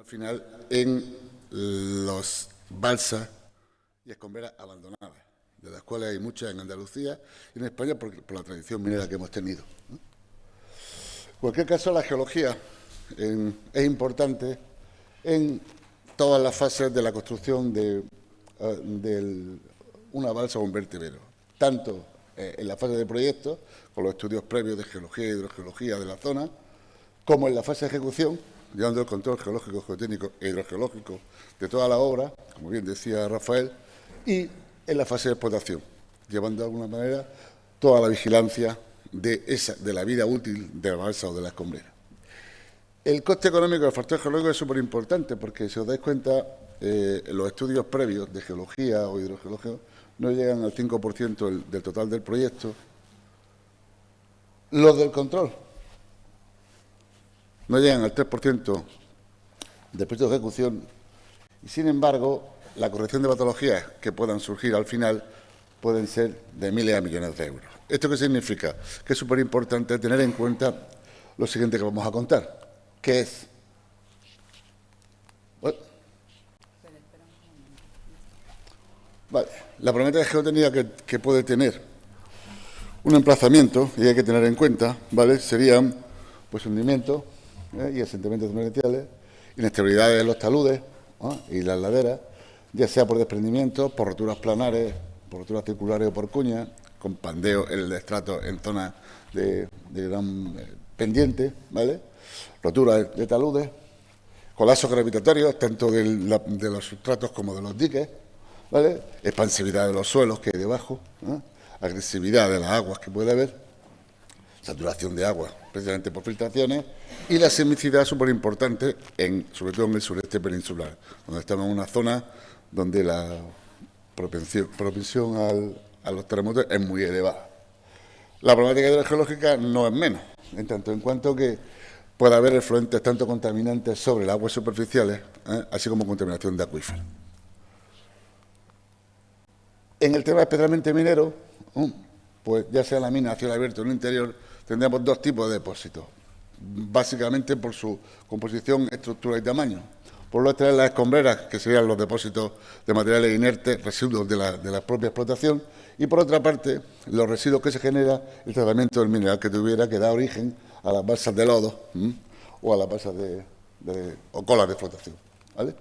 al final en las balsas y escombreras abandonadas, de las cuales hay muchas en Andalucía y en España por la tradición minera que hemos tenido. En cualquier caso, la geología es importante en todas las fases de la construcción de una balsa o un vertedero, tanto en la fase de proyecto, con los estudios previos de geología e hidrogeología de la zona, como en la fase de ejecución, llevando el control geológico, geotécnico e hidrogeológico de toda la obra, como bien decía Rafael, y en la fase de explotación, llevando de alguna manera toda la vigilancia de la vida útil de la balsa o de la escombrera. El coste económico del factor geológico es súper importante porque, si os dais cuenta, los estudios previos de geología o hidrogeología no llegan al 5% del total del proyecto. Los del control no llegan al 3% del proyecto de ejecución y, sin embargo, la corrección de patologías que puedan surgir al final pueden ser de miles de millones de euros. ¿Esto qué significa? Que es súper importante tener en cuenta lo siguiente que vamos a contar, que es... Bueno, vale, la problemática geotécnica que puede tener un emplazamiento, y hay que tener en cuenta, ¿vale?, serían pues hundimientos y asentamientos torrenciales, inestabilidades en los taludes y las laderas, ya sea por desprendimientos, por roturas planares, por roturas circulares o por cuñas, con pandeo en el estrato en zonas de gran pendiente, ¿vale?, roturas de taludes, colapsos gravitatorios, tanto de los sustratos como de los diques, ¿vale?, expansividad de los suelos que hay debajo, agresividad de las aguas que puede haber, saturación de agua, precisamente por filtraciones, y la sismicidad súper importante, sobre todo en el sureste peninsular, donde estamos en una zona donde la propensión a los terremotos es muy elevada. La problemática hidrogeológica no es menos, en tanto en cuanto que puede haber efluentes tanto contaminantes sobre las aguas superficiales, así como contaminación de acuíferos. En el tema especialmente minero, pues ya sea la mina a cielo abierto o en el interior, tendremos dos tipos de depósitos, básicamente por su composición, estructura y tamaño. Por lo tanto, las escombreras, que serían los depósitos de materiales inertes, residuos de la propia explotación, y por otra parte, los residuos que se genera el tratamiento del mineral que tuviera, que da origen a las balsas de lodo o a las balsas o colas de flotación, ¿vale?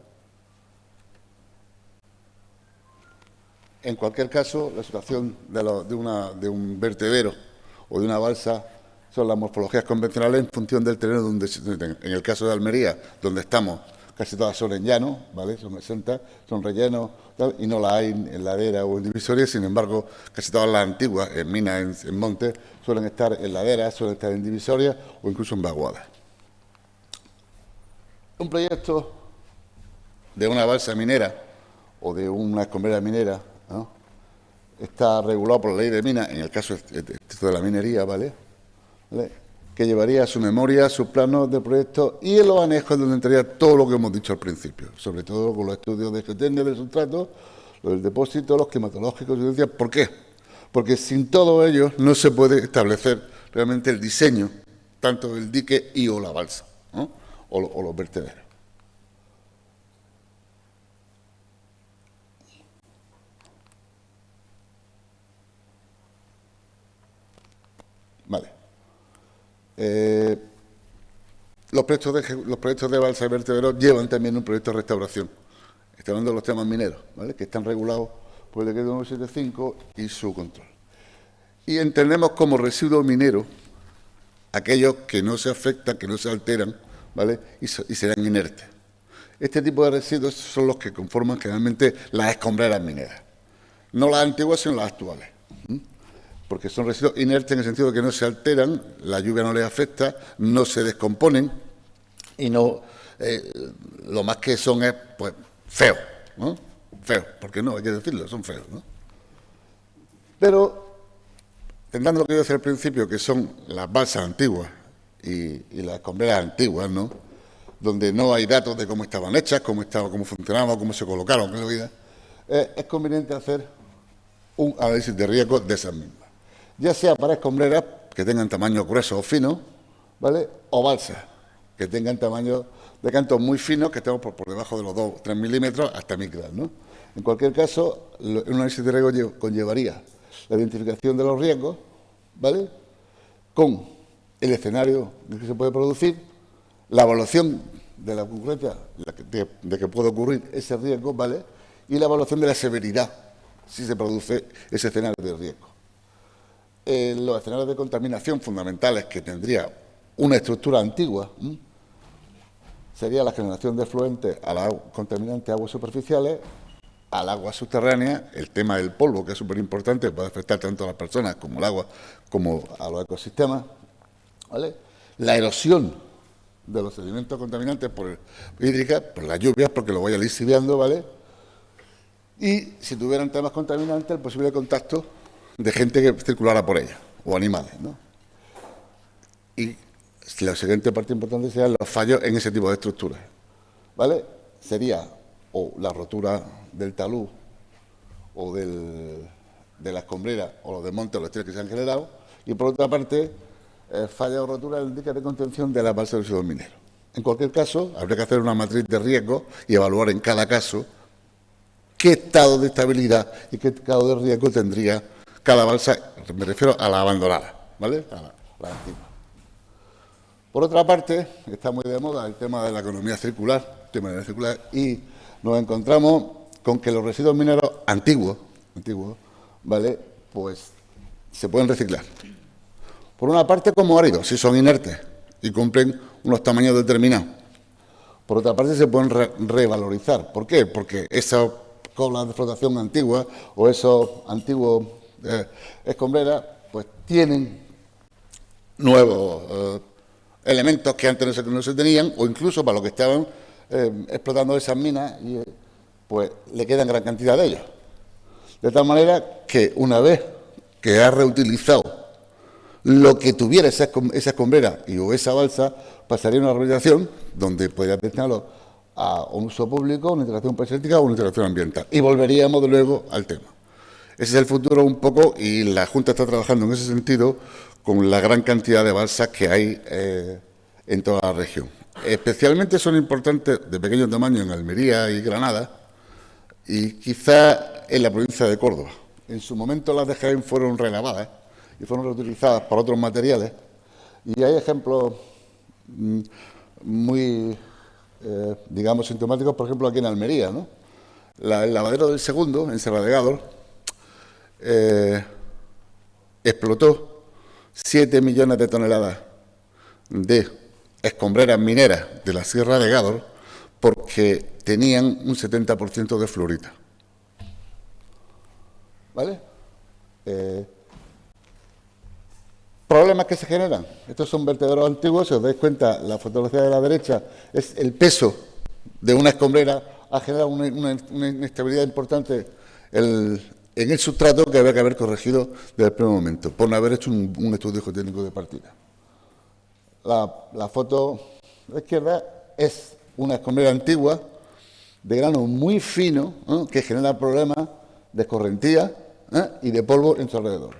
En cualquier caso, la situación de un vertedero o de una balsa son las morfologías convencionales en función del terreno donde se encuentren. En el caso de Almería, donde estamos, casi todas son en llano, ¿vale?, son exentas, son rellenos, tal, y no las hay en ladera o en divisorias. Sin embargo, casi todas las antiguas, en minas, en montes, suelen estar en laderas, suelen estar en divisorias o incluso en vaguadas. Un proyecto de una balsa minera o de una escombrera minera, ¿no?, está regulado por la ley de minas, en el caso de la minería, ¿vale?, que llevaría su memoria, sus planos de proyecto y en los anexos donde entraría todo lo que hemos dicho al principio, sobre todo con los estudios de geotecnia del sustrato, los del depósito, los climatológicos. ¿Por qué? Porque sin todo ello no se puede establecer realmente el diseño, tanto del dique y o la balsa, ¿no?, o los vertederos. Vale. Los proyectos de balsa y vertederos llevan también un proyecto de restauración. Estamos hablando de los temas mineros, ¿vale?, que están regulados por el decreto 975 y su control. Y entendemos como residuo minero aquellos que no se afectan, que no se alteran, ¿vale?, y serán inertes. Este tipo de residuos son los que conforman generalmente las escombreras mineras. No las antiguas, sino las actuales. Porque son residuos inertes en el sentido de que no se alteran, la lluvia no les afecta, no se descomponen y no lo más que son es, pues, feos, ¿no? Feos, porque no, hay que decirlo, son feos, ¿no? Pero, entendiendo lo que yo decía al principio, que son las balsas antiguas y las escombreras antiguas, ¿no?, donde no hay datos de cómo estaban hechas, cómo funcionaban, cómo se colocaron, es conveniente hacer un análisis de riesgo de esas mismas, ya sea para escombreras que tengan tamaño grueso o fino, ¿vale?, o balsas que tengan tamaño de cantos muy finos, que estemos por debajo de los 2-3 milímetros hasta micras, ¿no? En cualquier caso, un análisis de riesgo conllevaría la identificación de los riesgos, ¿vale?, con el escenario en que se puede producir, la evaluación de la ocurrencia de que puede ocurrir ese riesgo, ¿vale?, y la evaluación de la severidad si se produce ese escenario de riesgo. Los escenarios de contaminación fundamentales que tendría una estructura antigua sería la generación de efluentes a la contaminantes aguas superficiales, al agua subterránea, el tema del polvo, que es súper importante, puede afectar tanto a las personas como al agua, como a los ecosistemas, ¿vale? La erosión de los sedimentos contaminantes hídricas, por las lluvias, porque lo voy a lixiviando, ¿vale? Y si tuvieran temas contaminantes, el posible contacto de gente que circulara por ella, o animales, ¿no? Y la siguiente parte importante serían los fallos en ese tipo de estructuras, ¿vale? Sería o la rotura del talud o de la escombrera o los desmontes o los estrés que se han generado, y por otra parte, falla o rotura del dique de contención de la balsa de residuos mineros. En cualquier caso, habría que hacer una matriz de riesgo y evaluar en cada caso qué estado de estabilidad y qué estado de riesgo tendría cada balsa, me refiero a la abandonada, ¿vale?, a la antigua. Por otra parte, está muy de moda el tema de la economía circular, y nos encontramos con que los residuos mineros antiguos, ¿vale?, pues se pueden reciclar. Por una parte, como áridos, si son inertes y cumplen unos tamaños determinados. Por otra parte, se pueden revalorizar. ¿Por qué? Porque esas coblas de flotación antiguas o esos antiguos escombreras, pues tienen nuevos elementos que antes no se tenían, o incluso para los que estaban explotando esas minas, y pues le quedan gran cantidad de ellos. De tal manera que una vez que ha reutilizado lo que tuviera esa escombrera o esa balsa, pasaría a una rehabilitación donde podría destinarlo a un uso público, una integración paisajística o una integración ambiental. Y volveríamos luego al tema. Ese es el futuro un poco, y la Junta está trabajando en ese sentido con la gran cantidad de balsas que hay en toda la región. Especialmente son importantes de pequeño tamaño en Almería y Granada, y quizá en la provincia de Córdoba. En su momento las de Jaén fueron relavadas y fueron reutilizadas para otros materiales, y hay ejemplos muy, digamos, sintomáticos, por ejemplo, aquí en Almería, ¿no? El lavadero del Segundo, en Serra de Gádor, explotó 7 millones de toneladas de escombreras mineras de la Sierra de Gádor porque tenían un 70% de fluorita. ¿Vale? Problemas que se generan. Estos son vertederos antiguos. Si os dais cuenta, la fotografía de la derecha es el peso de una escombrera. Ha generado una inestabilidad importante en el sustrato que había que haber corregido desde el primer momento, por no haber hecho un estudio geotécnico de partida. La foto de la izquierda es una escombrera antigua de grano muy fino, que genera problemas de escorrentía y de polvo en su alrededor.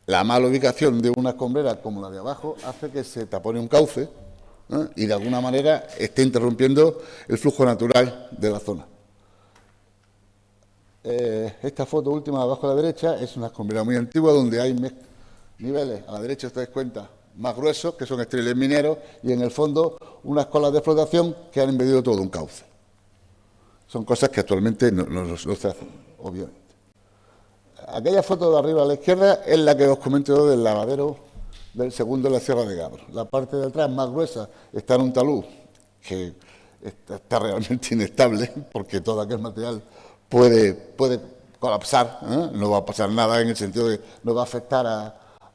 La mala ubicación de una escombrera como la de abajo hace que se tapone un cauce y de alguna manera esté interrumpiendo el flujo natural de la zona. Esta foto última de abajo a la derecha es una escombrera muy antigua donde hay niveles, a la derecha os dais cuenta, más gruesos, que son estériles mineros, y en el fondo unas colas de flotación que han embedido todo un cauce. Son cosas que actualmente no se hacen, obviamente. Aquella foto de arriba a la izquierda es la que os comento del lavadero del Segundo en la Sierra de Gádor. La parte de atrás, más gruesa, está en un talud que está realmente inestable, porque todo aquel material puede colapsar, no va a pasar nada en el sentido de no va a afectar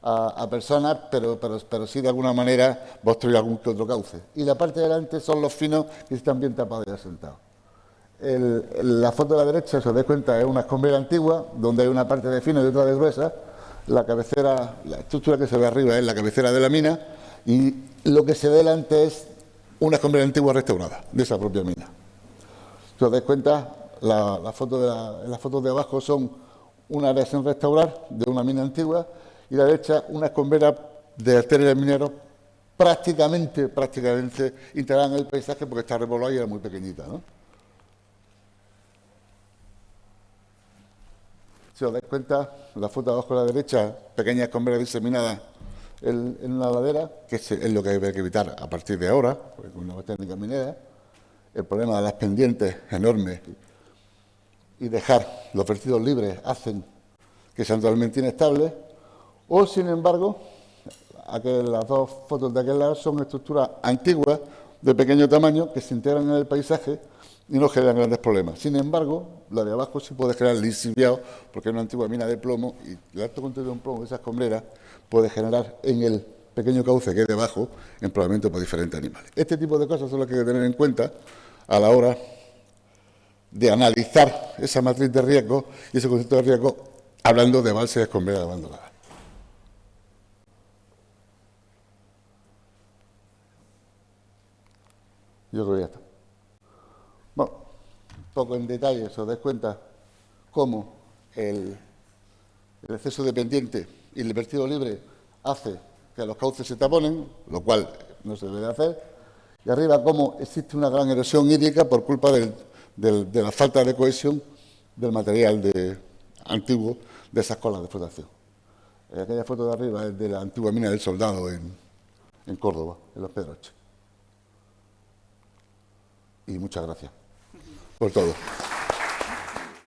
a personas, pero sí de alguna manera va a obstruir algún que otro cauce. Y la parte de delante son los finos que están bien tapados y asentados. La foto de la derecha, si os dais cuenta, es una escombrera antigua, donde hay una parte de fino y otra de gruesa. La cabecera, la estructura que se ve arriba es la cabecera de la mina, y lo que se ve delante es una escombrera antigua restaurada, de esa propia mina. Si os dais cuenta, las fotos de abajo son una área sin restaurar de una mina antigua, y la derecha una escombrera de estériles mineros prácticamente integrada en el paisaje porque está repoblada y era muy pequeñita, ¿no? Si os dais cuenta, la foto de abajo a la derecha, pequeñas escombreras diseminadas en una ladera, que es lo que hay que evitar a partir de ahora, porque con nuevas técnicas mineras, el problema de las pendientes enormes y dejar los vertidos libres hacen que sean totalmente inestables, o sin embargo, las dos fotos de aquel lado son estructuras antiguas de pequeño tamaño que se integran en el paisaje y no generan grandes problemas. Sin embargo, la de abajo sí puede generar lixiviado porque es una antigua mina de plomo y el alto contenido en plomo de esas escombreras puede generar en el pequeño cauce que hay debajo emplomamiento por diferentes animales. Este tipo de cosas son las que hay que tener en cuenta a la hora de analizar esa matriz de riesgo y ese concepto de riesgo hablando de balsas y escombreras abandonadas. Yo creo que ya está. Bueno, un poco en detalle, si os dais cuenta cómo el exceso de pendiente y el vertido libre hace que los cauces se taponen, lo cual no se debe hacer, y arriba cómo existe una gran erosión hídrica por culpa de la falta de cohesión del material antiguo de esas colas de flotación. Aquella foto de arriba es de la antigua mina del Soldado en Córdoba, en Los Pedroches. Y muchas gracias por todo.